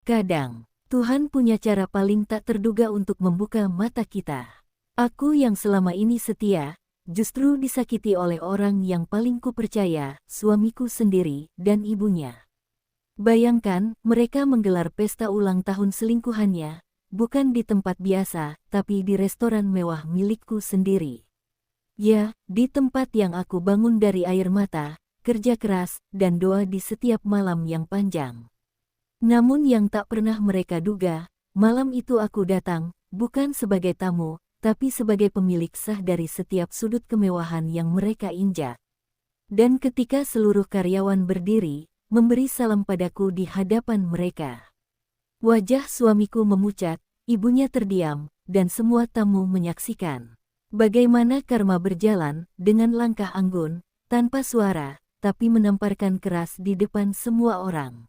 Kadang, Tuhan punya cara paling tak terduga untuk membuka mata kita. Aku yang selama ini setia, justru disakiti oleh orang yang paling kupercaya, suamiku sendiri dan ibunya. Bayangkan, mereka menggelar pesta ulang tahun selingkuhannya, bukan di tempat biasa, tapi di restoran mewah milikku sendiri. Ya, di tempat yang aku bangun dari air mata, kerja keras, dan doa di setiap malam yang panjang. Namun yang tak pernah mereka duga, malam itu aku datang, bukan sebagai tamu, tapi sebagai pemilik sah dari setiap sudut kemewahan yang mereka injak. Dan ketika seluruh karyawan berdiri, memberi salam padaku di hadapan mereka. Wajah suamiku memucat, ibunya terdiam, dan semua tamu menyaksikan. Bagaimana karma berjalan, dengan langkah anggun, tanpa suara, tapi menamparkan keras di depan semua orang.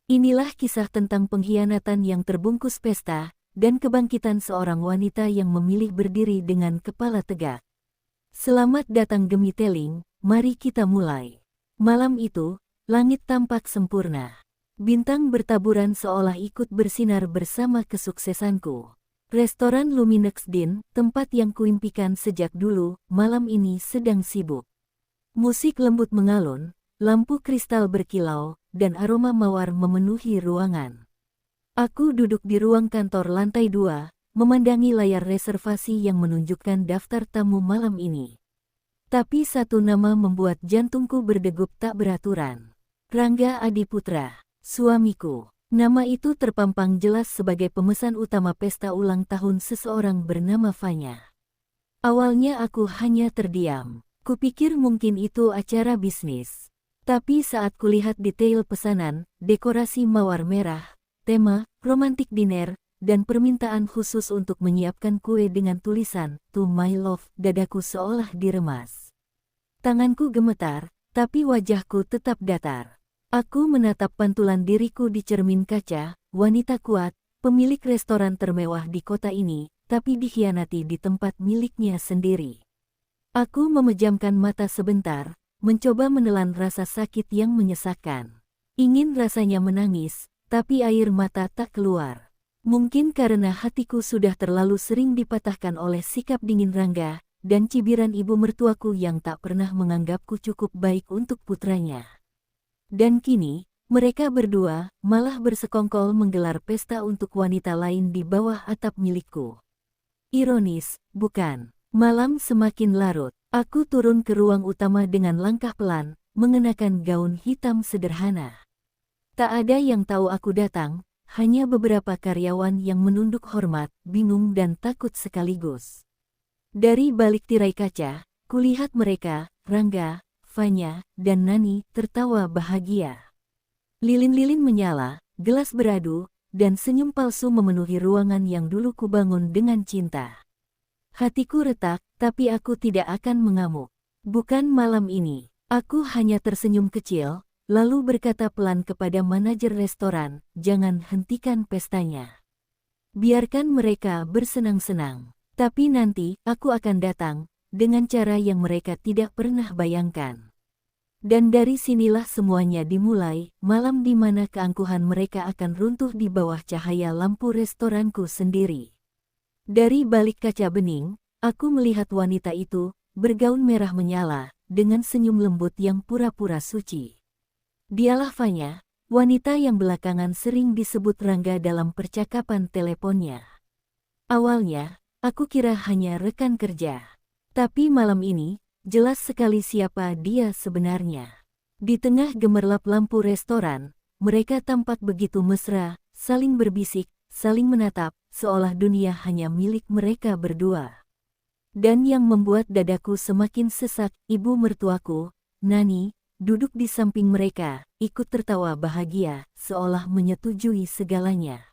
Inilah kisah tentang pengkhianatan yang terbungkus pesta, dan kebangkitan seorang wanita yang memilih berdiri dengan kepala tegak. Selamat datang Gemiteling, mari kita mulai. Malam itu, langit tampak sempurna. Bintang bertaburan seolah ikut bersinar bersama kesuksesanku. Restoran Luminex Din, tempat yang kuimpikan sejak dulu, malam ini sedang sibuk. Musik lembut mengalun, lampu kristal berkilau, dan aroma mawar memenuhi ruangan. Aku duduk di ruang kantor lantai 2, memandangi layar reservasi yang menunjukkan daftar tamu malam ini. Tapi satu nama membuat jantungku berdegup tak beraturan. Rangga Adiputra, suamiku. Nama itu terpampang jelas sebagai pemesan utama pesta ulang tahun seseorang bernama Fanya. Awalnya aku hanya terdiam. Kupikir mungkin itu acara bisnis. Tapi saat kulihat detail pesanan, dekorasi mawar merah, tema, romantik dinner, dan permintaan khusus untuk menyiapkan kue dengan tulisan, "To my love," dadaku seolah diremas. Tanganku gemetar, tapi wajahku tetap datar. Aku menatap pantulan diriku di cermin kaca, wanita kuat, pemilik restoran termewah di kota ini, tapi dikhianati di tempat miliknya sendiri. Aku memejamkan mata sebentar, mencoba menelan rasa sakit yang menyesakkan. Ingin rasanya menangis, tapi air mata tak keluar. Mungkin karena hatiku sudah terlalu sering dipatahkan oleh sikap dingin Rangga, dan cibiran ibu mertuaku yang tak pernah menganggapku cukup baik untuk putranya. Dan kini, mereka berdua malah bersekongkol menggelar pesta untuk wanita lain di bawah atap milikku. Ironis, bukan? Malam semakin larut. Aku turun ke ruang utama dengan langkah pelan, mengenakan gaun hitam sederhana. Tak ada yang tahu aku datang, hanya beberapa karyawan yang menunduk hormat, bingung dan takut sekaligus. Dari balik tirai kaca, kulihat mereka, Rangga, Fanya, dan Nani, tertawa bahagia. Lilin-lilin menyala, gelas beradu, dan senyum palsu memenuhi ruangan yang dulu kubangun dengan cinta. Hatiku retak, tapi aku tidak akan mengamuk. Bukan malam ini. Aku hanya tersenyum kecil, lalu berkata pelan kepada manajer restoran, "Jangan hentikan pestanya. Biarkan mereka bersenang-senang. Tapi nanti, aku akan datang, dengan cara yang mereka tidak pernah bayangkan." Dan dari sinilah semuanya dimulai, malam di mana keangkuhan mereka akan runtuh di bawah cahaya lampu restoranku sendiri. Dari balik kaca bening, aku melihat wanita itu, bergaun merah menyala, dengan senyum lembut yang pura-pura suci. Dialah Fanya, wanita yang belakangan sering disebut Rangga dalam percakapan teleponnya. Awalnya, aku kira hanya rekan kerja. Tapi malam ini, jelas sekali siapa dia sebenarnya. Di tengah gemerlap lampu restoran, mereka tampak begitu mesra, saling berbisik, saling menatap, seolah dunia hanya milik mereka berdua. Dan yang membuat dadaku semakin sesak, ibu mertuaku, Nani, duduk di samping mereka, ikut tertawa bahagia, seolah menyetujui segalanya.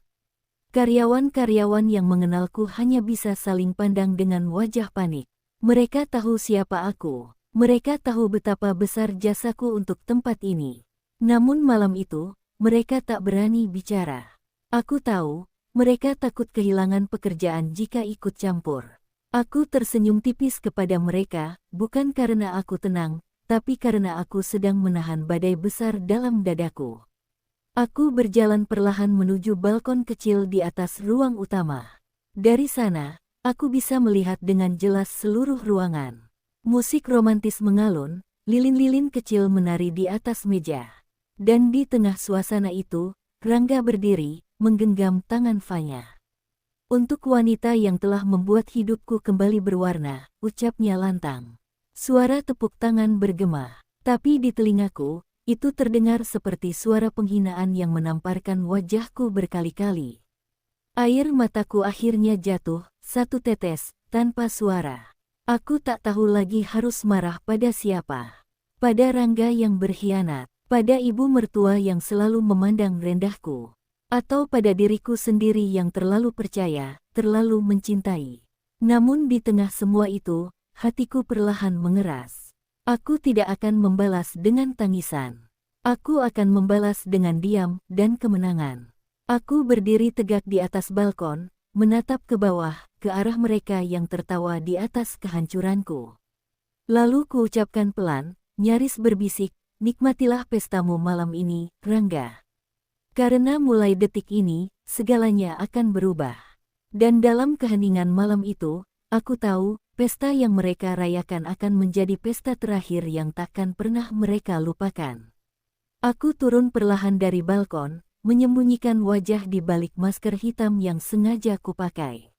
Karyawan-karyawan yang mengenalku hanya bisa saling pandang dengan wajah panik. Mereka tahu siapa aku. Mereka tahu betapa besar jasaku untuk tempat ini. Namun malam itu, mereka tak berani bicara. Aku tahu, mereka takut kehilangan pekerjaan jika ikut campur. Aku tersenyum tipis kepada mereka, bukan karena aku tenang, tapi karena aku sedang menahan badai besar dalam dadaku. Aku berjalan perlahan menuju balkon kecil di atas ruang utama. Dari sana, aku bisa melihat dengan jelas seluruh ruangan. Musik romantis mengalun, lilin-lilin kecil menari di atas meja. Dan di tengah suasana itu, Rangga berdiri, menggenggam tangan Fanya. Untuk wanita yang telah membuat hidupku kembali berwarna, ucapnya lantang. Suara tepuk tangan bergema, tapi di telingaku, itu terdengar seperti suara penghinaan yang menamparkan wajahku berkali-kali. Air mataku akhirnya jatuh, satu tetes, tanpa suara. Aku tak tahu lagi harus marah pada siapa. Pada Rangga yang berkhianat, pada ibu mertua yang selalu memandang rendahku, atau pada diriku sendiri yang terlalu percaya, terlalu mencintai. Namun di tengah semua itu, hatiku perlahan mengeras. Aku tidak akan membalas dengan tangisan. Aku akan membalas dengan diam dan kemenangan. Aku berdiri tegak di atas balkon, menatap ke bawah, ke arah mereka yang tertawa di atas kehancuranku. Lalu kuucapkan pelan, nyaris berbisik, nikmatilah pestamu malam ini, Rangga. Karena mulai detik ini, segalanya akan berubah. Dan dalam keheningan malam itu, aku tahu, pesta yang mereka rayakan akan menjadi pesta terakhir yang takkan pernah mereka lupakan. Aku turun perlahan dari balkon, menyembunyikan wajah di balik masker hitam yang sengaja kupakai.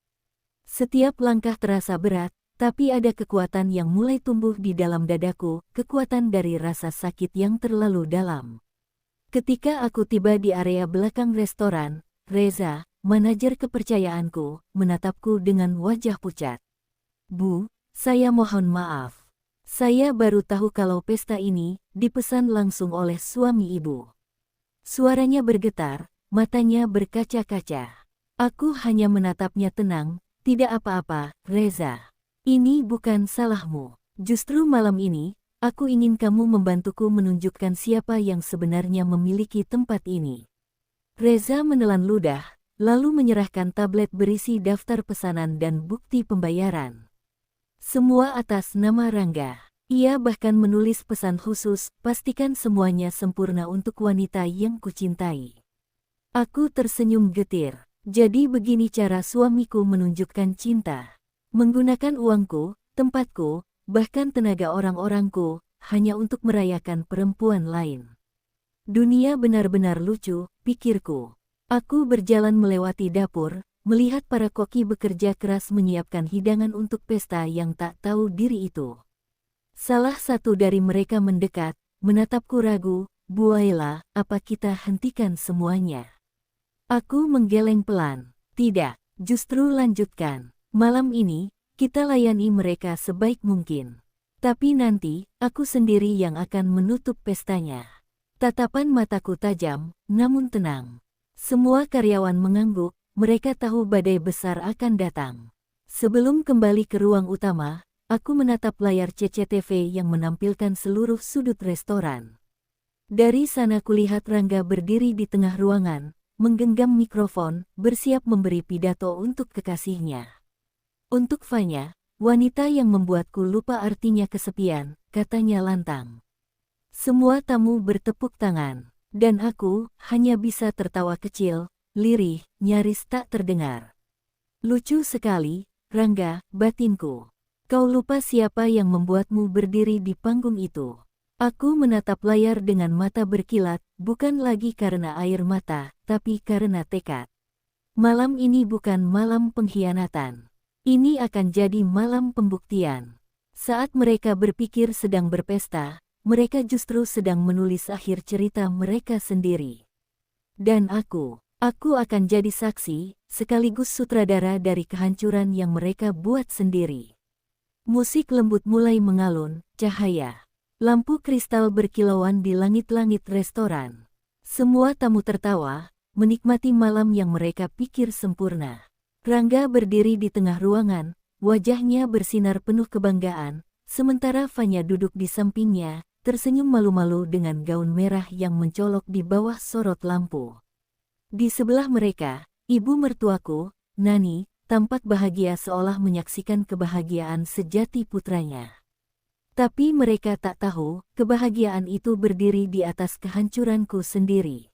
Setiap langkah terasa berat, tapi ada kekuatan yang mulai tumbuh di dalam dadaku, kekuatan dari rasa sakit yang terlalu dalam. Ketika aku tiba di area belakang restoran, Reza, manajer kepercayaanku, menatapku dengan wajah pucat. Bu, saya mohon maaf. Saya baru tahu kalau pesta ini dipesan langsung oleh suami ibu. Suaranya bergetar, matanya berkaca-kaca. Aku hanya menatapnya tenang, tidak apa-apa, Reza. Ini bukan salahmu. Justru malam ini, aku ingin kamu membantuku menunjukkan siapa yang sebenarnya memiliki tempat ini. Reza menelan ludah, lalu menyerahkan tablet berisi daftar pesanan dan bukti pembayaran. Semua atas nama Rangga. Ia bahkan menulis pesan khusus, pastikan semuanya sempurna untuk wanita yang kucintai. Aku tersenyum getir. Jadi begini cara suamiku menunjukkan cinta. Menggunakan uangku, tempatku, bahkan tenaga orang-orangku, hanya untuk merayakan perempuan lain. Dunia benar-benar lucu, pikirku. Aku berjalan melewati dapur, melihat para koki bekerja keras menyiapkan hidangan untuk pesta yang tak tahu diri itu. Salah satu dari mereka mendekat, menatapku ragu, Bu Aila, apa kita hentikan semuanya? Aku menggeleng pelan. Tidak, justru lanjutkan. Malam ini, kita layani mereka sebaik mungkin. Tapi nanti, aku sendiri yang akan menutup pestanya. Tatapan mataku tajam, namun tenang. Semua karyawan mengangguk. Mereka tahu badai besar akan datang. Sebelum kembali ke ruang utama, aku menatap layar CCTV yang menampilkan seluruh sudut restoran. Dari sana kulihat Rangga berdiri di tengah ruangan, menggenggam mikrofon, bersiap memberi pidato untuk kekasihnya. Untuk Fanya, wanita yang membuatku lupa artinya kesepian, katanya lantang. Semua tamu bertepuk tangan, dan aku hanya bisa tertawa kecil, lirih, nyaris tak terdengar. Lucu sekali, Rangga, batinku. Kau lupa siapa yang membuatmu berdiri di panggung itu. Aku menatap layar dengan mata berkilat, bukan lagi karena air mata, tapi karena tekad. Malam ini bukan malam pengkhianatan. Ini akan jadi malam pembuktian. Saat mereka berpikir sedang berpesta, mereka justru sedang menulis akhir cerita mereka sendiri. Dan aku akan jadi saksi, sekaligus sutradara dari kehancuran yang mereka buat sendiri. Musik lembut mulai mengalun, cahaya lampu kristal berkilauan di langit-langit restoran. Semua tamu tertawa, menikmati malam yang mereka pikir sempurna. Rangga berdiri di tengah ruangan, wajahnya bersinar penuh kebanggaan, sementara Fanya duduk di sampingnya, tersenyum malu-malu dengan gaun merah yang mencolok di bawah sorot lampu. Di sebelah mereka, ibu mertuaku, Nani, tampak bahagia seolah menyaksikan kebahagiaan sejati putranya. Tapi mereka tak tahu, kebahagiaan itu berdiri di atas kehancuranku sendiri.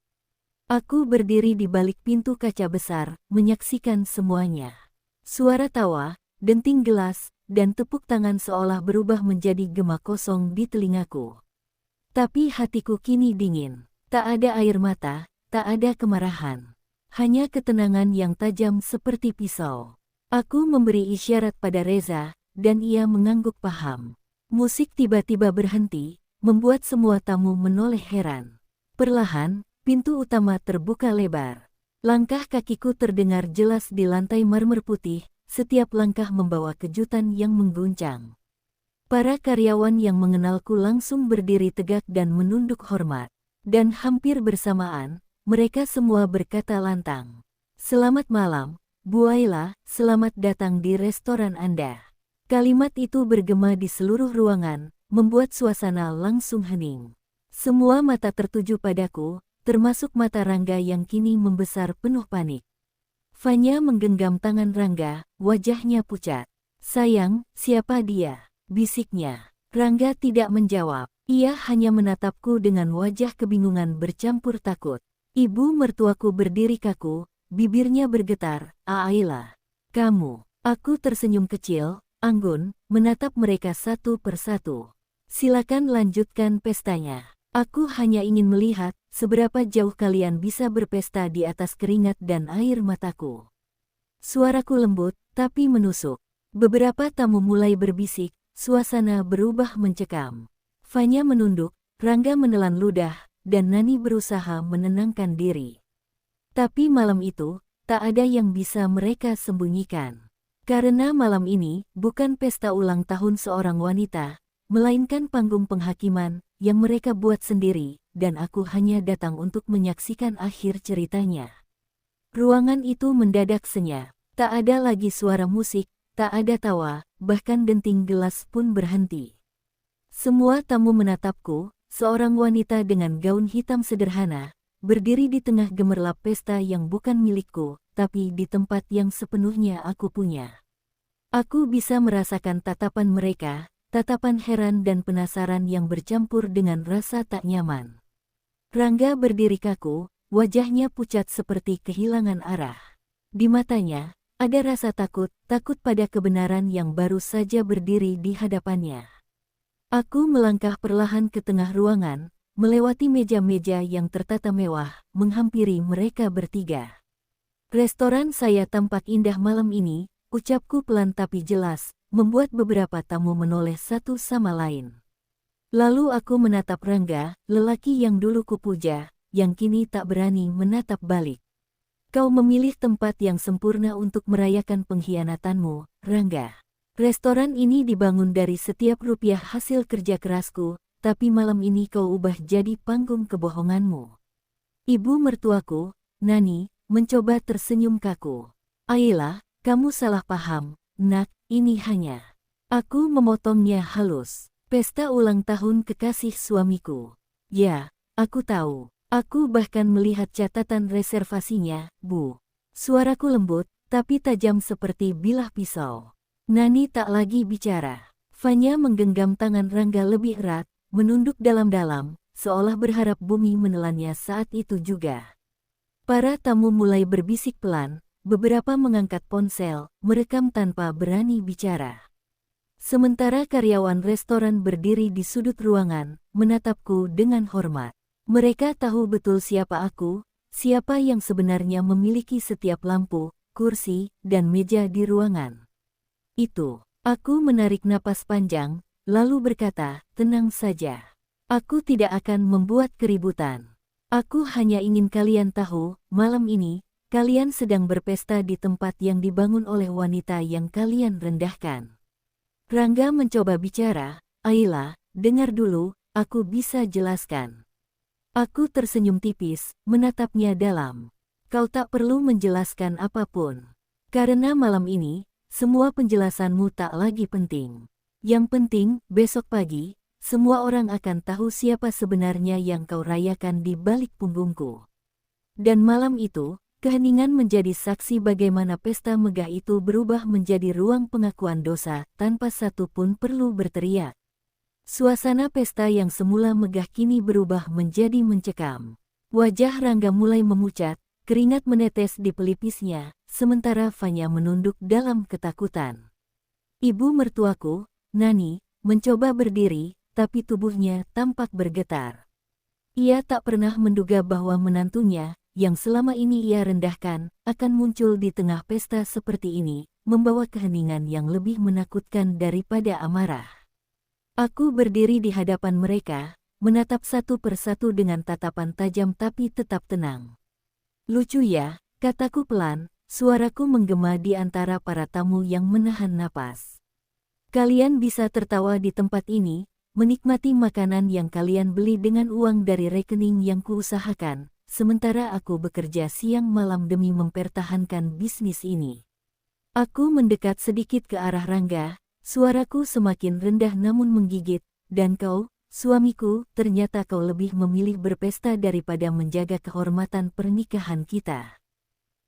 Aku berdiri di balik pintu kaca besar, menyaksikan semuanya. Suara tawa, denting gelas, dan tepuk tangan seolah berubah menjadi gema kosong di telingaku. Tapi hatiku kini dingin. Tak ada air mata, tak ada kemarahan. Hanya ketenangan yang tajam seperti pisau. Aku memberi isyarat pada Reza, dan ia mengangguk paham. Musik tiba-tiba berhenti, membuat semua tamu menoleh heran. Perlahan, pintu utama terbuka lebar. Langkah kakiku terdengar jelas di lantai marmer putih, setiap langkah membawa kejutan yang mengguncang. Para karyawan yang mengenalku langsung berdiri tegak dan menunduk hormat. Dan hampir bersamaan, mereka semua berkata lantang. "Selamat malam, Bu Ayla, selamat datang di restoran Anda." Kalimat itu bergema di seluruh ruangan, membuat suasana langsung hening. Semua mata tertuju padaku, termasuk mata Rangga yang kini membesar penuh panik. Fanya menggenggam tangan Rangga, wajahnya pucat. "Sayang, siapa dia?" bisiknya. Rangga tidak menjawab. Ia hanya menatapku dengan wajah kebingungan bercampur takut. Ibu mertuaku berdiri kaku, bibirnya bergetar. "Ayla, kamu." Aku tersenyum kecil, anggun, menatap mereka satu persatu. "Silakan lanjutkan pestanya. Aku hanya ingin melihat seberapa jauh kalian bisa berpesta di atas keringat dan air mataku." Suaraku lembut, tapi menusuk. Beberapa tamu mulai berbisik, suasana berubah mencekam. Fanya menunduk, Rangga menelan ludah, dan Nani berusaha menenangkan diri. Tapi malam itu, tak ada yang bisa mereka sembunyikan. Karena malam ini bukan pesta ulang tahun seorang wanita, melainkan panggung penghakiman yang mereka buat sendiri, dan aku hanya datang untuk menyaksikan akhir ceritanya. Ruangan itu mendadak senyap, tak ada lagi suara musik, tak ada tawa, bahkan denting gelas pun berhenti. Semua tamu menatapku, seorang wanita dengan gaun hitam sederhana, berdiri di tengah gemerlap pesta yang bukan milikku, tapi di tempat yang sepenuhnya aku punya. Aku bisa merasakan tatapan mereka, tatapan heran dan penasaran yang bercampur dengan rasa tak nyaman. Rangga berdiri kaku, wajahnya pucat seperti kehilangan arah. Di matanya, ada rasa takut pada kebenaran yang baru saja berdiri di hadapannya. Aku melangkah perlahan ke tengah ruangan, melewati meja-meja yang tertata mewah, menghampiri mereka bertiga. "Restoran saya tampak indah malam ini," ucapku pelan tapi jelas, membuat beberapa tamu menoleh satu sama lain. Lalu aku menatap Rangga, lelaki yang dulu kupuja, yang kini tak berani menatap balik. "Kau memilih tempat yang sempurna untuk merayakan pengkhianatanmu, Rangga. Restoran ini dibangun dari setiap rupiah hasil kerja kerasku, tapi malam ini kau ubah jadi panggung kebohonganmu." Ibu mertuaku, Nani, mencoba tersenyum kaku. "Ayla, kamu salah paham, Nak, ini hanya..." Aku memotongnya halus. "Pesta ulang tahun kekasih suamiku." "Ya, aku tahu. Aku bahkan melihat catatan reservasinya, Bu." Suaraku lembut, tapi tajam seperti bilah pisau. Nani tak lagi bicara. Fanya menggenggam tangan Rangga lebih erat, menunduk dalam-dalam, seolah berharap bumi menelannya saat itu juga. Para tamu mulai berbisik pelan, beberapa mengangkat ponsel, merekam tanpa berani bicara. Sementara karyawan restoran berdiri di sudut ruangan, menatapku dengan hormat. Mereka tahu betul siapa aku, siapa yang sebenarnya memiliki setiap lampu, kursi, dan meja di ruangan. Aku menarik napas panjang, lalu berkata, "Tenang saja. Aku tidak akan membuat keributan. Aku hanya ingin kalian tahu, malam ini, kalian sedang berpesta di tempat yang dibangun oleh wanita yang kalian rendahkan." Rangga mencoba bicara, "Ayla, dengar dulu, aku bisa jelaskan." Aku tersenyum tipis, menatapnya dalam. "Kau tak perlu menjelaskan apapun. Karena malam ini, semua penjelasanmu tak lagi penting. Yang penting, besok pagi, semua orang akan tahu siapa sebenarnya yang kau rayakan di balik punggungku." Dan malam itu, keheningan menjadi saksi bagaimana pesta megah itu berubah menjadi ruang pengakuan dosa tanpa satu pun perlu berteriak. Suasana pesta yang semula megah kini berubah menjadi mencekam. Wajah Rangga mulai memucat, keringat menetes di pelipisnya, sementara Fanya menunduk dalam ketakutan. Ibu mertuaku, Nani, mencoba berdiri, tapi tubuhnya tampak bergetar. Ia tak pernah menduga bahwa menantunya, yang selama ini ia rendahkan, akan muncul di tengah pesta seperti ini, membawa keheningan yang lebih menakutkan daripada amarah. Aku berdiri di hadapan mereka, menatap satu persatu dengan tatapan tajam tapi tetap tenang. Lucu ya, kataku pelan, suaraku menggema di antara para tamu yang menahan napas. Kalian bisa tertawa di tempat ini, menikmati makanan yang kalian beli dengan uang dari rekening yang kuusahakan, sementara aku bekerja siang malam demi mempertahankan bisnis ini. Aku mendekat sedikit ke arah Rangga, suaraku semakin rendah namun menggigit, dan kau, suamiku, ternyata kau lebih memilih berpesta daripada menjaga kehormatan pernikahan kita.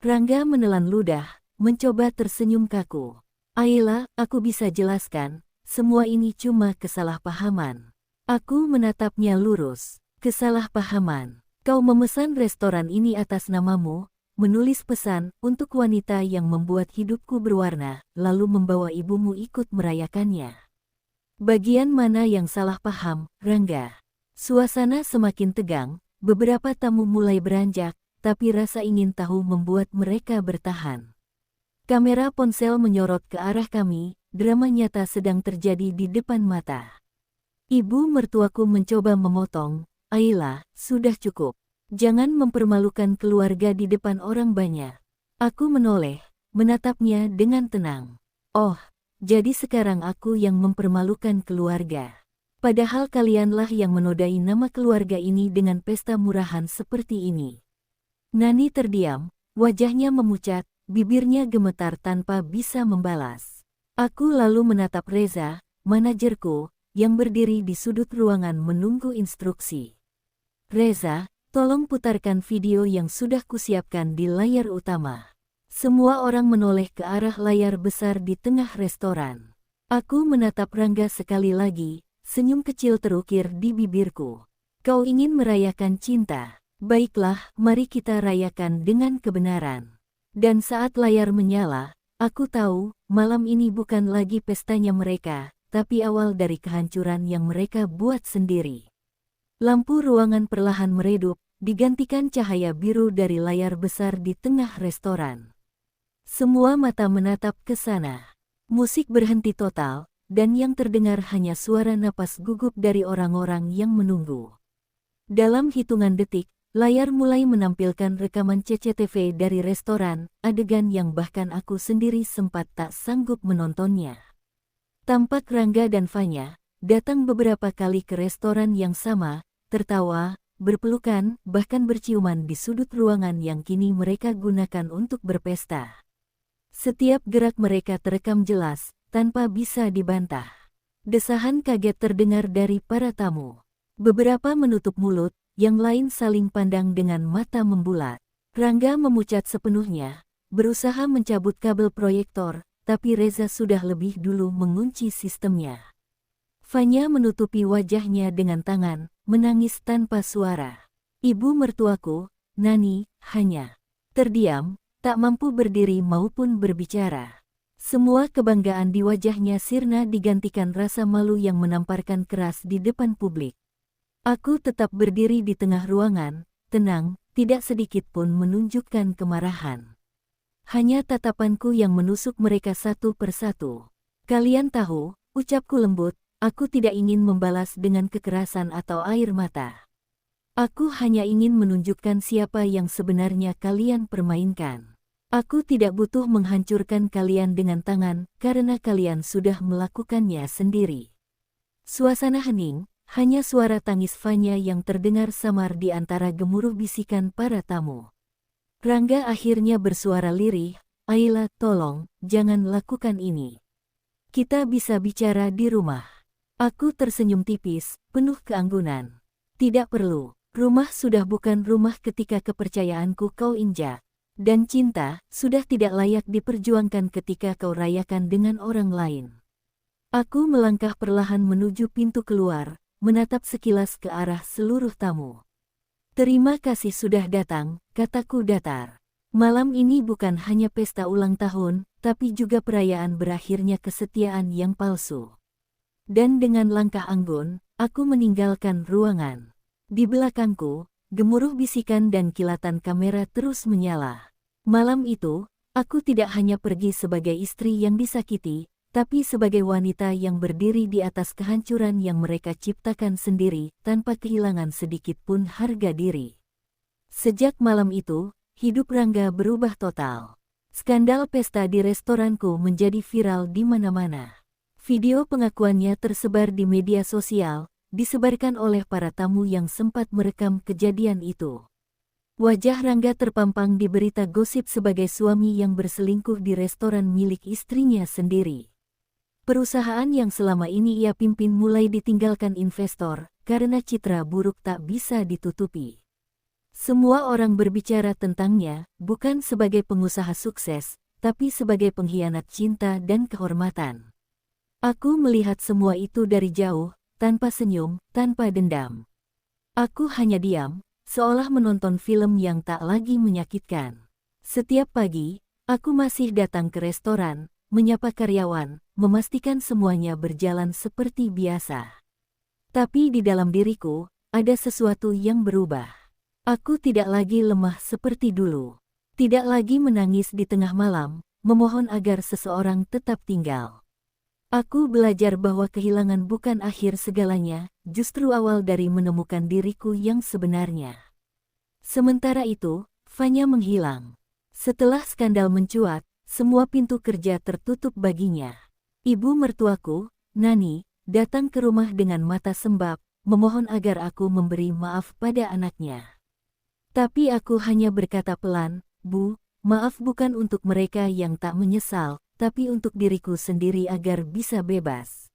Rangga menelan ludah, mencoba tersenyum kaku. Ayolah, aku bisa jelaskan. Semua ini cuma kesalahpahaman. Aku menatapnya lurus. Kesalahpahaman. Kau memesan restoran ini atas namamu, menulis pesan untuk wanita yang membuat hidupku berwarna, lalu membawa ibumu ikut merayakannya. Bagian mana yang salah paham, Rangga? Suasana semakin tegang, beberapa tamu mulai beranjak, tapi rasa ingin tahu membuat mereka bertahan. Kamera ponsel menyorot ke arah kami. Drama nyata sedang terjadi di depan mata. Ibu mertuaku mencoba memotong, Ayla, sudah cukup. Jangan mempermalukan keluarga di depan orang banyak. Aku menoleh, menatapnya dengan tenang. Oh, jadi sekarang aku yang mempermalukan keluarga. Padahal kalianlah yang menodai nama keluarga ini dengan pesta murahan seperti ini. Nani terdiam, wajahnya memucat, bibirnya gemetar tanpa bisa membalas. Aku lalu menatap Reza, manajerku, yang berdiri di sudut ruangan menunggu instruksi. Reza, tolong putarkan video yang sudah kusiapkan di layar utama. Semua orang menoleh ke arah layar besar di tengah restoran. Aku menatap Rangga sekali lagi, senyum kecil terukir di bibirku. Kau ingin merayakan cinta? Baiklah, mari kita rayakan dengan kebenaran. Dan saat layar menyala, aku tahu, malam ini bukan lagi pestanya mereka, tapi awal dari kehancuran yang mereka buat sendiri. Lampu ruangan perlahan meredup, digantikan cahaya biru dari layar besar di tengah restoran. Semua mata menatap ke sana. Musik berhenti total, dan yang terdengar hanya suara napas gugup dari orang-orang yang menunggu. Dalam hitungan detik, layar mulai menampilkan rekaman CCTV dari restoran, adegan yang bahkan aku sendiri sempat tak sanggup menontonnya. Tampak Rangga dan Fanya datang beberapa kali ke restoran yang sama, tertawa, berpelukan, bahkan berciuman di sudut ruangan yang kini mereka gunakan untuk berpesta. Setiap gerak mereka terekam jelas, tanpa bisa dibantah. Desahan kaget terdengar dari para tamu. Beberapa menutup mulut, yang lain saling pandang dengan mata membulat. Rangga memucat sepenuhnya, berusaha mencabut kabel proyektor, tapi Reza sudah lebih dulu mengunci sistemnya. Fanya menutupi wajahnya dengan tangan, menangis tanpa suara. Ibu mertuaku, Nani, hanya terdiam, tak mampu berdiri maupun berbicara. Semua kebanggaan di wajahnya sirna digantikan rasa malu yang menamparkan keras di depan publik. Aku tetap berdiri di tengah ruangan, tenang, tidak sedikit pun menunjukkan kemarahan. Hanya tatapanku yang menusuk mereka satu persatu. Kalian tahu, ucapku lembut, aku tidak ingin membalas dengan kekerasan atau air mata. Aku hanya ingin menunjukkan siapa yang sebenarnya kalian permainkan. Aku tidak butuh menghancurkan kalian dengan tangan, karena kalian sudah melakukannya sendiri. Suasana hening. Hanya suara tangis Fanya yang terdengar samar di antara gemuruh bisikan para tamu. Rangga akhirnya bersuara lirih, Ayla, tolong, jangan lakukan ini. Kita bisa bicara di rumah. Aku tersenyum tipis, penuh keanggunan. Tidak perlu, rumah sudah bukan rumah ketika kepercayaanku kau injak. Dan cinta, sudah tidak layak diperjuangkan ketika kau rayakan dengan orang lain. Aku melangkah perlahan menuju pintu keluar, menatap sekilas ke arah seluruh tamu. Terima kasih sudah datang, kataku datar. Malam ini bukan hanya pesta ulang tahun, tapi juga perayaan berakhirnya kesetiaan yang palsu. Dan dengan langkah anggun, aku meninggalkan ruangan. Di belakangku, gemuruh bisikan dan kilatan kamera terus menyala. Malam itu, aku tidak hanya pergi sebagai istri yang disakiti, tapi sebagai wanita yang berdiri di atas kehancuran yang mereka ciptakan sendiri, tanpa kehilangan sedikit pun harga diri. Sejak malam itu, hidup Rangga berubah total. Skandal pesta di restoranku menjadi viral di mana-mana. Video pengakuannya tersebar di media sosial, disebarkan oleh para tamu yang sempat merekam kejadian itu. Wajah Rangga terpampang di berita gosip sebagai suami yang berselingkuh di restoran milik istrinya sendiri. Perusahaan yang selama ini ia pimpin mulai ditinggalkan investor, karena citra buruk tak bisa ditutupi. Semua orang berbicara tentangnya, bukan sebagai pengusaha sukses, tapi sebagai pengkhianat cinta dan kehormatan. Aku melihat semua itu dari jauh, tanpa senyum, tanpa dendam. Aku hanya diam, seolah menonton film yang tak lagi menyakitkan. Setiap pagi, aku masih datang ke restoran, menyapa karyawan, memastikan semuanya berjalan seperti biasa. Tapi di dalam diriku, ada sesuatu yang berubah. Aku tidak lagi lemah seperti dulu. Tidak lagi menangis di tengah malam, memohon agar seseorang tetap tinggal. Aku belajar bahwa kehilangan bukan akhir segalanya, justru awal dari menemukan diriku yang sebenarnya. Sementara itu, Fanya menghilang. Setelah skandal mencuat, semua pintu kerja tertutup baginya. Ibu mertuaku, Nani, datang ke rumah dengan mata sembab, memohon agar aku memberi maaf pada anaknya. Tapi aku hanya berkata pelan, "Bu, maaf bukan untuk mereka yang tak menyesal, tapi untuk diriku sendiri agar bisa bebas."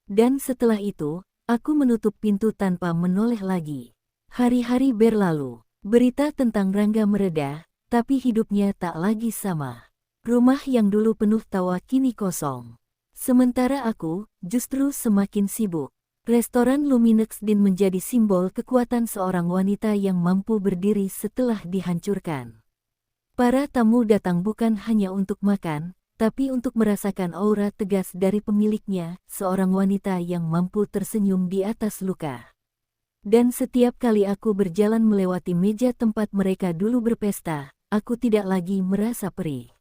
Dan setelah itu, aku menutup pintu tanpa menoleh lagi. Hari-hari berlalu, berita tentang Rangga mereda, tapi hidupnya tak lagi sama. Rumah yang dulu penuh tawa kini kosong. Sementara aku, justru semakin sibuk. Restoran Luminex Din menjadi simbol kekuatan seorang wanita yang mampu berdiri setelah dihancurkan. Para tamu datang bukan hanya untuk makan, tapi untuk merasakan aura tegas dari pemiliknya, seorang wanita yang mampu tersenyum di atas luka. Dan setiap kali aku berjalan melewati meja tempat mereka dulu berpesta, aku tidak lagi merasa perih.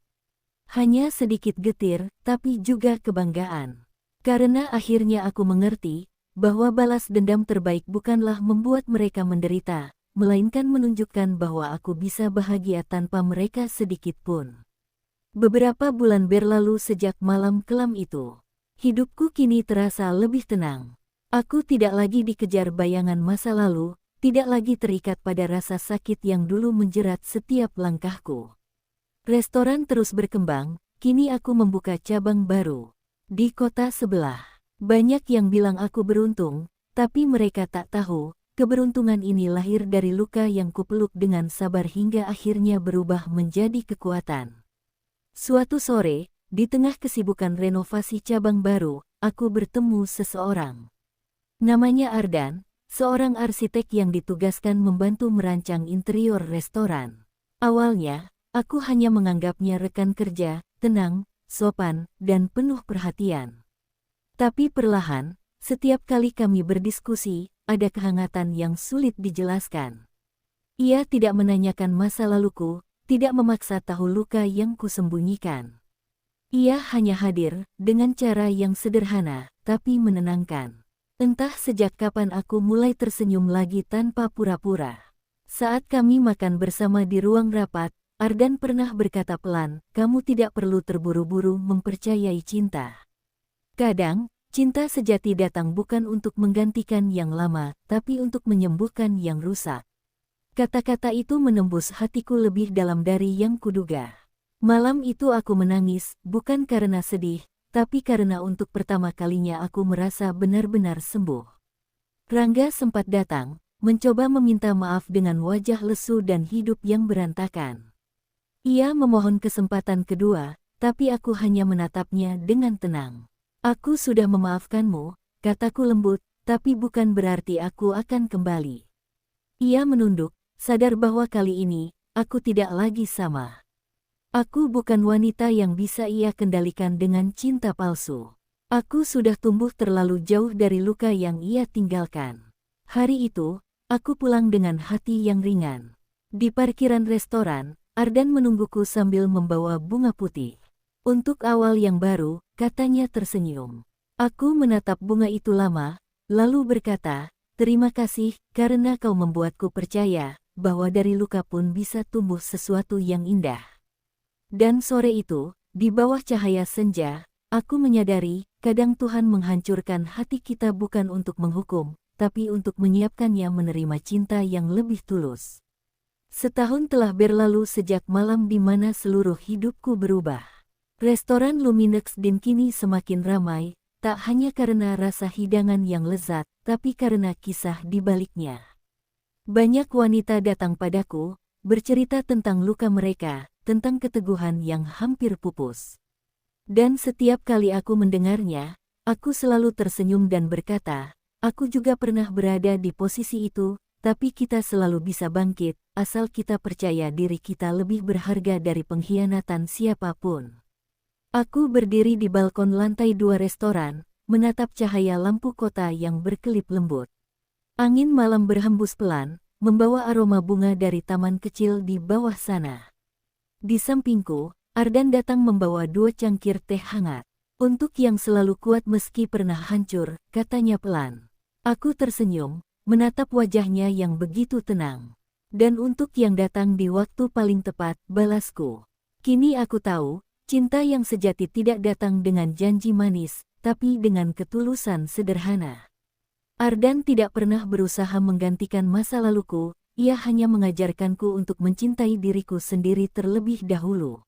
Hanya sedikit getir, tapi juga kebanggaan. Karena akhirnya aku mengerti, bahwa balas dendam terbaik bukanlah membuat mereka menderita, melainkan menunjukkan bahwa aku bisa bahagia tanpa mereka sedikit pun. Beberapa bulan berlalu sejak malam kelam itu. Hidupku kini terasa lebih tenang. Aku tidak lagi dikejar bayangan masa lalu, tidak lagi terikat pada rasa sakit yang dulu menjerat setiap langkahku. Restoran terus berkembang, kini aku membuka cabang baru di kota sebelah. Banyak yang bilang aku beruntung, tapi mereka tak tahu, keberuntungan ini lahir dari luka yang kupeluk dengan sabar hingga akhirnya berubah menjadi kekuatan. Suatu sore, di tengah kesibukan renovasi cabang baru, aku bertemu seseorang. Namanya Ardan, seorang arsitek yang ditugaskan membantu merancang interior restoran. Awalnya, aku hanya menganggapnya rekan kerja, tenang, sopan, dan penuh perhatian. Tapi perlahan, setiap kali kami berdiskusi, ada kehangatan yang sulit dijelaskan. Ia tidak menanyakan masa laluku, tidak memaksa tahu luka yang kusembunyikan. Ia hanya hadir, dengan cara yang sederhana, tapi menenangkan. Entah sejak kapan aku mulai tersenyum lagi tanpa pura-pura. Saat kami makan bersama di ruang rapat, Ardan pernah berkata pelan, "Kamu tidak perlu terburu-buru mempercayai cinta. Kadang, cinta sejati datang bukan untuk menggantikan yang lama, tapi untuk menyembuhkan yang rusak." Kata-kata itu menembus hatiku lebih dalam dari yang kuduga. Malam itu aku menangis, bukan karena sedih, tapi karena untuk pertama kalinya aku merasa benar-benar sembuh. Rangga sempat datang, mencoba meminta maaf dengan wajah lesu dan hidup yang berantakan. Ia memohon kesempatan kedua, tapi aku hanya menatapnya dengan tenang. "Aku sudah memaafkanmu," kataku lembut, "tapi bukan berarti aku akan kembali." Ia menunduk, sadar bahwa kali ini, aku tidak lagi sama. Aku bukan wanita yang bisa ia kendalikan dengan cinta palsu. Aku sudah tumbuh terlalu jauh dari luka yang ia tinggalkan. Hari itu, aku pulang dengan hati yang ringan. Di parkiran restoran, Ardan menungguku sambil membawa bunga putih. Untuk awal yang baru, katanya tersenyum. Aku menatap bunga itu lama, lalu berkata, "Terima kasih karena kau membuatku percaya bahwa dari luka pun bisa tumbuh sesuatu yang indah." Dan sore itu, di bawah cahaya senja, aku menyadari, kadang Tuhan menghancurkan hati kita bukan untuk menghukum, tapi untuk menyiapkannya menerima cinta yang lebih tulus. Setahun telah berlalu sejak malam di mana seluruh hidupku berubah. Restoran Luminex Din kini semakin ramai, tak hanya karena rasa hidangan yang lezat, tapi karena kisah di baliknya. Banyak wanita datang padaku, bercerita tentang luka mereka, tentang keteguhan yang hampir pupus. Dan setiap kali aku mendengarnya, aku selalu tersenyum dan berkata, aku juga pernah berada di posisi itu, tapi kita selalu bisa bangkit, asal kita percaya diri kita lebih berharga dari pengkhianatan siapapun. Aku berdiri di balkon lantai 2 restoran, menatap cahaya lampu kota yang berkelip lembut. Angin malam berhembus pelan, membawa aroma bunga dari taman kecil di bawah sana. Di sampingku, Ardan datang membawa 2 cangkir teh hangat. Untuk yang selalu kuat meski pernah hancur, katanya pelan. Aku tersenyum, menatap wajahnya yang begitu tenang. Dan untuk yang datang di waktu paling tepat, balasku. Kini aku tahu, cinta yang sejati tidak datang dengan janji manis, tapi dengan ketulusan sederhana. Ardan tidak pernah berusaha menggantikan masa laluku, ia hanya mengajarkanku untuk mencintai diriku sendiri terlebih dahulu.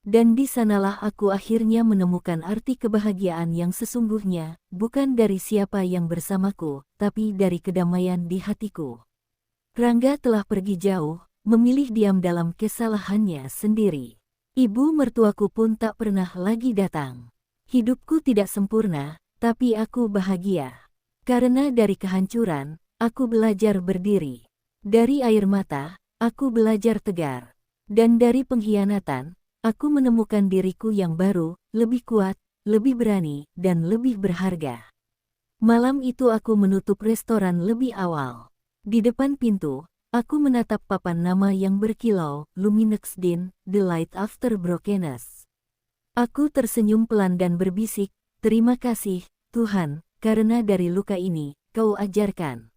Dan di sanalah aku akhirnya menemukan arti kebahagiaan yang sesungguhnya, bukan dari siapa yang bersamaku, tapi dari kedamaian di hatiku. Rangga telah pergi jauh, memilih diam dalam kesalahannya sendiri. Ibu mertuaku pun tak pernah lagi datang. Hidupku tidak sempurna, tapi aku bahagia. Karena dari kehancuran, aku belajar berdiri. Dari air mata, aku belajar tegar. Dan dari pengkhianatan, aku menemukan diriku yang baru, lebih kuat, lebih berani, dan lebih berharga. Malam itu aku menutup restoran lebih awal. Di depan pintu, aku menatap papan nama yang berkilau, Luminex Din, The Light After Brokenness. Aku tersenyum pelan dan berbisik, terima kasih, Tuhan, karena dari luka ini, kau ajarkan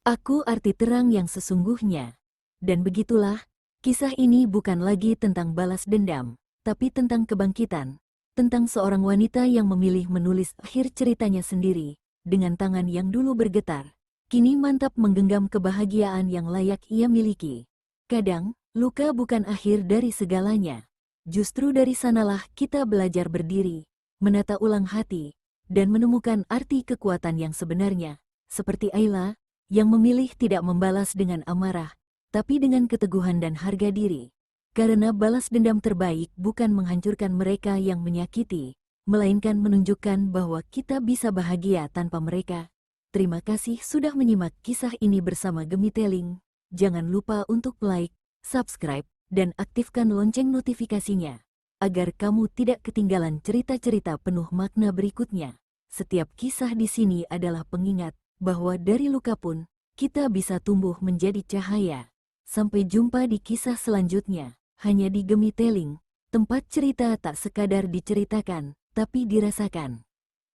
aku arti terang yang sesungguhnya. Dan begitulah, kisah ini bukan lagi tentang balas dendam, tapi tentang kebangkitan, tentang seorang wanita yang memilih menulis akhir ceritanya sendiri, dengan tangan yang dulu bergetar. Kini mantap menggenggam kebahagiaan yang layak ia miliki. Kadang, luka bukan akhir dari segalanya. Justru dari sanalah kita belajar berdiri, menata ulang hati, dan menemukan arti kekuatan yang sebenarnya. Seperti Ayla, yang memilih tidak membalas dengan amarah, tapi dengan keteguhan dan harga diri. Karena balas dendam terbaik bukan menghancurkan mereka yang menyakiti, melainkan menunjukkan bahwa kita bisa bahagia tanpa mereka. Terima kasih sudah menyimak kisah ini bersama Gemiteling. Jangan lupa untuk like, subscribe, dan aktifkan lonceng notifikasinya, agar kamu tidak ketinggalan cerita-cerita penuh makna berikutnya. Setiap kisah di sini adalah pengingat bahwa dari luka pun, kita bisa tumbuh menjadi cahaya. Sampai jumpa di kisah selanjutnya, hanya di Gemiteling, tempat cerita tak sekadar diceritakan, tapi dirasakan.